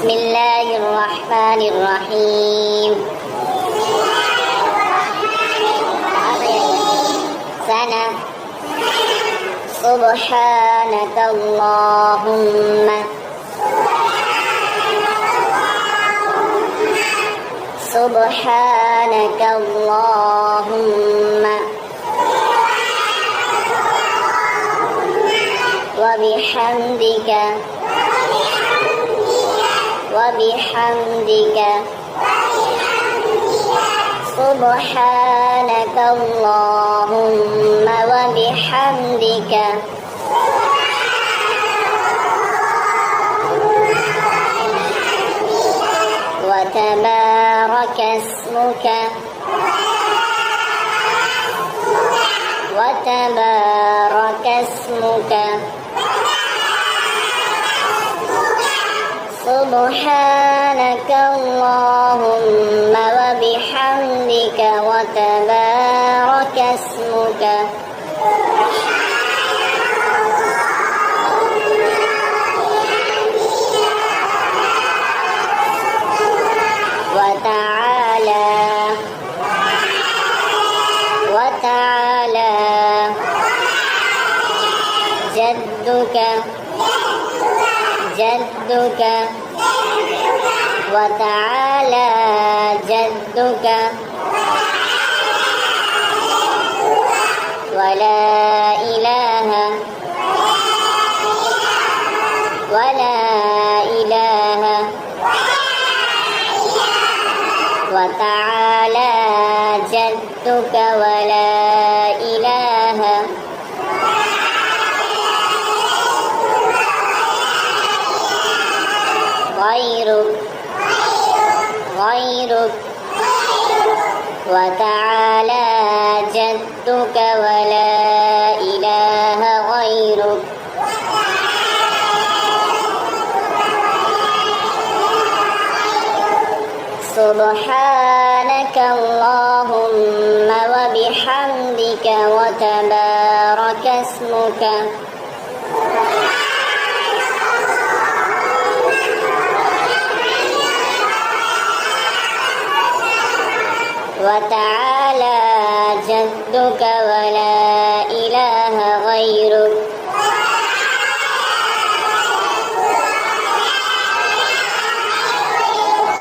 بسم الله الرحمن الرحيم. سنة. سبحانك اللهم. سبحانك اللهم وبحمدك. وبحمدك سبحانك اللهم وبحمدك وتبارك اسمك. وتبارك اسمك سبحانك اللهم وبحمدك وتبارك اسمك وتعالى. وتعالى جدك. جدك وتعالى جدك ولا إله. ولا إله وتعالى جدك ولا إله غيرك. غيرك وتعالى جدك ولا إله غيرك سبحانك اللهم وبحمدك وتبارك اسمك وتعالى جدك ولا